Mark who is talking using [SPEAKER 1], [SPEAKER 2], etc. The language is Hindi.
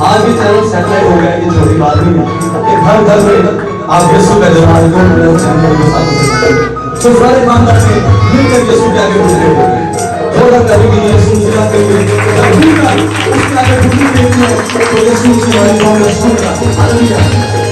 [SPEAKER 1] आज भी चैनल सेटलाइट हो गया, ये छोटी बात नहीं है कि घर घर में आप यीशु का जवान को चैनल के साथ तो सारे खानदान में मिलकर यीशु के आगे गुजरे हो गए। थोड़ा कभी भी यीशु सेवा के लिए उसके आगे गुजरे तो यीशु की आवाज़ सुनता। हालेलुया।